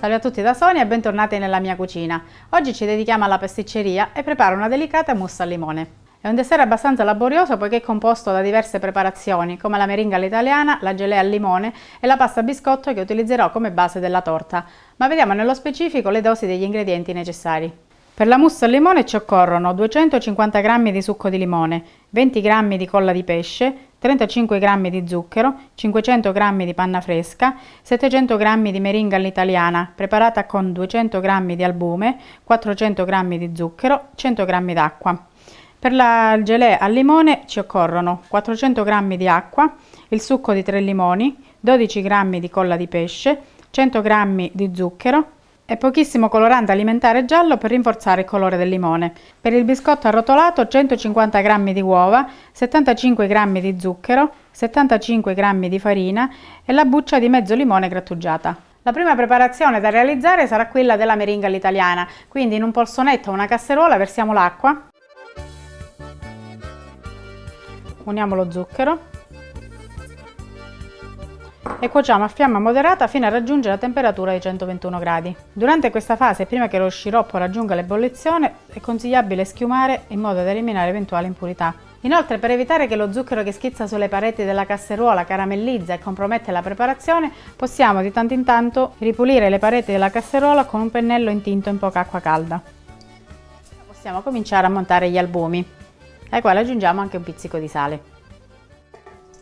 Salve a tutti da Sonia e bentornati nella mia cucina. Oggi ci dedichiamo alla pasticceria e preparo una delicata mousse al limone. È un dessert abbastanza laborioso poiché è composto da diverse preparazioni come la meringa all'italiana, la gelea al limone e la pasta biscotto che utilizzerò come base della torta. Ma vediamo nello specifico le dosi degli ingredienti necessari. Per la mousse al limone ci occorrono 250 g di succo di limone, 20 g di colla di pesce, 35 g di zucchero, 500 g di panna fresca, 700 g di meringa all'italiana preparata con 200 g di albume, 400 g di zucchero, 100 g d'acqua. Per la gelée al limone ci occorrono 400 g di acqua, il succo di 3 limoni, 12 g di colla di pesce, 100 g di zucchero e pochissimo colorante alimentare giallo per rinforzare il colore del limone. Per il biscotto arrotolato 150 g di uova, 75 g di zucchero, 75 g di farina e la buccia di mezzo limone grattugiata. La prima preparazione da realizzare sarà quella della meringa all'italiana, quindi in un polsonetto o una casseruola versiamo l'acqua, uniamo lo zucchero e cuociamo a fiamma moderata fino a raggiungere la temperatura di 121 gradi. Durante questa fase, prima che lo sciroppo raggiunga l'ebollizione, è consigliabile schiumare in modo da eliminare eventuali impurità. Inoltre, per evitare che lo zucchero che schizza sulle pareti della casseruola caramellizza e compromette la preparazione, possiamo di tanto in tanto ripulire le pareti della casseruola con un pennello intinto in poca acqua calda. Possiamo cominciare a montare gli albumi, ai quali aggiungiamo anche un pizzico di sale.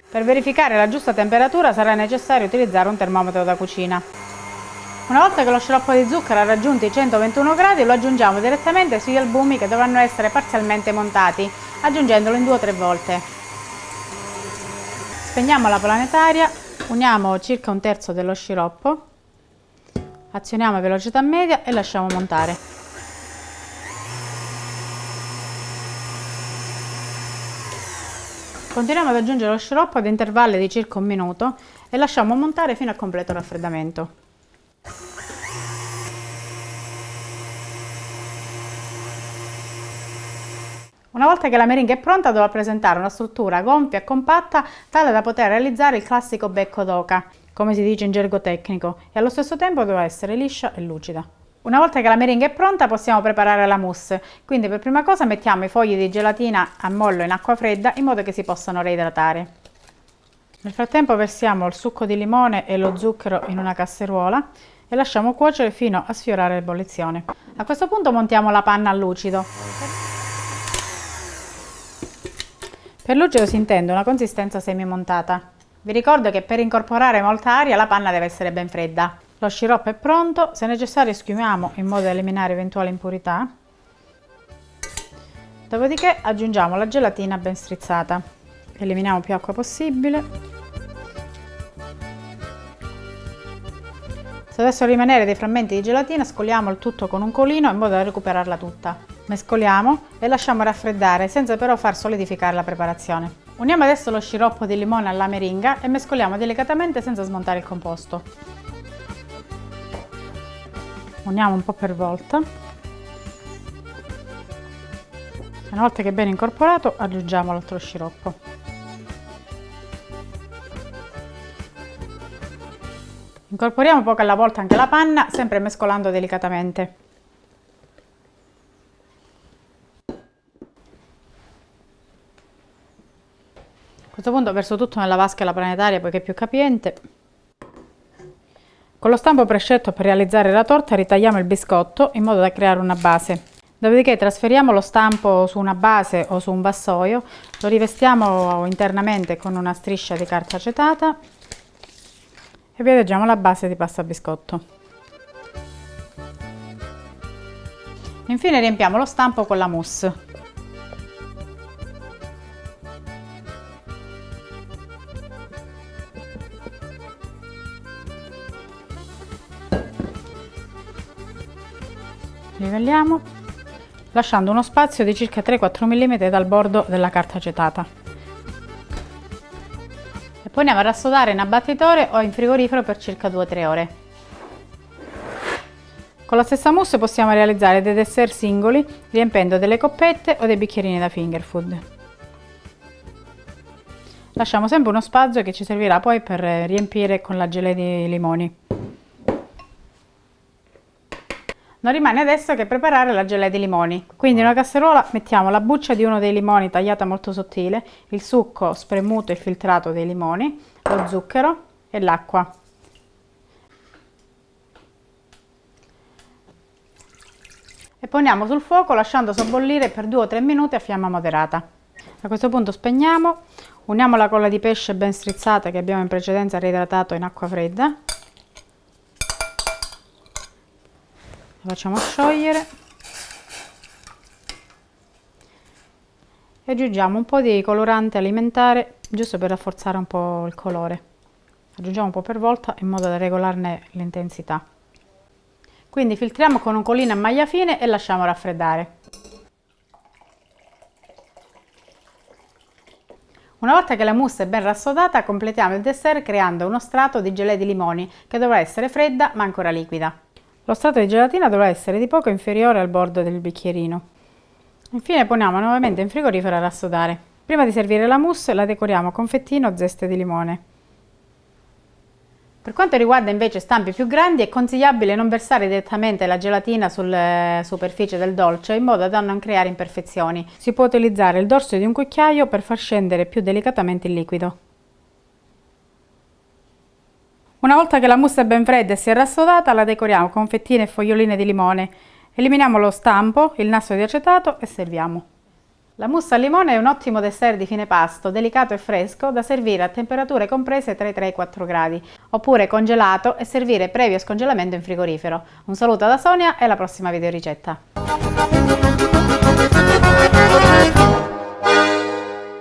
Per verificare la giusta temperatura sarà necessario utilizzare un termometro da cucina. Una volta che lo sciroppo di zucchero ha raggiunto i 121 gradi lo aggiungiamo direttamente sugli albumi che dovranno essere parzialmente montati, aggiungendolo in 2 o 3 volte. Spegniamo la planetaria, uniamo circa 1/3 dello sciroppo, azioniamo a velocità media e lasciamo montare. Continuiamo ad aggiungere lo sciroppo ad intervalli di circa 1 minuto e lasciamo montare fino al completo raffreddamento. Una volta che la meringa è pronta dovrà presentare una struttura gonfia e compatta tale da poter realizzare il classico becco d'oca, come si dice in gergo tecnico, e allo stesso tempo dovrà essere liscia e lucida. Una volta che la meringa è pronta possiamo preparare la mousse, quindi per prima cosa mettiamo i fogli di gelatina a mollo in acqua fredda in modo che si possano reidratare. Nel frattempo versiamo il succo di limone e lo zucchero in una casseruola e lasciamo cuocere fino a sfiorare l'ebollizione. A questo punto montiamo la panna a lucido. Per lucido si intende una consistenza semimontata. Vi ricordo che per incorporare molta aria la panna deve essere ben fredda. Lo sciroppo è pronto, se necessario schiumiamo in modo da eliminare eventuali impurità. Dopodiché aggiungiamo la gelatina ben strizzata. Eliminiamo più acqua possibile. Se dovessero rimanere dei frammenti di gelatina, scoliamo il tutto con un colino in modo da recuperarla tutta. Mescoliamo e lasciamo raffreddare senza però far solidificare la preparazione. Uniamo adesso lo sciroppo di limone alla meringa e mescoliamo delicatamente senza smontare il composto. Uniamo un po' per volta. Una volta che è ben incorporato aggiungiamo l'altro sciroppo. Incorporiamo poco alla volta anche la panna, sempre mescolando delicatamente. A questo punto verso tutto nella vasca la planetaria poiché è più capiente. Con lo stampo prescelto per realizzare la torta ritagliamo il biscotto in modo da creare una base. Dopodiché trasferiamo lo stampo su una base o su un vassoio, lo rivestiamo internamente con una striscia di carta acetata e vi adagiamo la base di pasta biscotto. Infine riempiamo lo stampo con la mousse. Livelliamo lasciando uno spazio di circa 3-4 mm dal bordo della carta acetata e poi andiamo a rassodare in abbattitore o in frigorifero per circa 2-3 ore. Con la stessa mousse possiamo realizzare dei dessert singoli riempendo delle coppette o dei bicchierini da finger food. Lasciamo sempre uno spazio che ci servirà poi per riempire con la gelée di limoni. Non rimane adesso che preparare la gelée di limoni. Quindi in una casseruola mettiamo la buccia di uno dei limoni tagliata molto sottile, il succo spremuto e filtrato dei limoni, lo zucchero e l'acqua. E poniamo sul fuoco lasciando sobbollire per 2 o 3 minuti a fiamma moderata. A questo punto spegniamo, uniamo la colla di pesce ben strizzata che abbiamo in precedenza reidratato in acqua fredda, la facciamo sciogliere e aggiungiamo un po' di colorante alimentare giusto per rafforzare un po' il colore. Aggiungiamo un po' per volta in modo da regolarne l'intensità. Quindi filtriamo con un colino a maglia fine e lasciamo raffreddare. Una volta che la mousse è ben rassodata, completiamo il dessert creando uno strato di gelée di limoni che dovrà essere fredda ma ancora liquida. Lo strato di gelatina dovrà essere di poco inferiore al bordo del bicchierino. Infine poniamo nuovamente in frigorifero a rassodare. Prima di servire la mousse la decoriamo con fettino o zeste di limone. Per quanto riguarda invece stampi più grandi, è consigliabile non versare direttamente la gelatina sulla superficie del dolce in modo da non creare imperfezioni. Si può utilizzare il dorso di un cucchiaio per far scendere più delicatamente il liquido. Una volta che la mousse è ben fredda e si è rassodata, la decoriamo con fettine e foglioline di limone. Eliminiamo lo stampo, il nastro di acetato e serviamo. La mousse al limone è un ottimo dessert di fine pasto, delicato e fresco, da servire a temperature comprese tra i 3 e i 4 gradi, oppure congelato e servire previo scongelamento in frigorifero. Un saluto da Sonia e alla prossima videoricetta.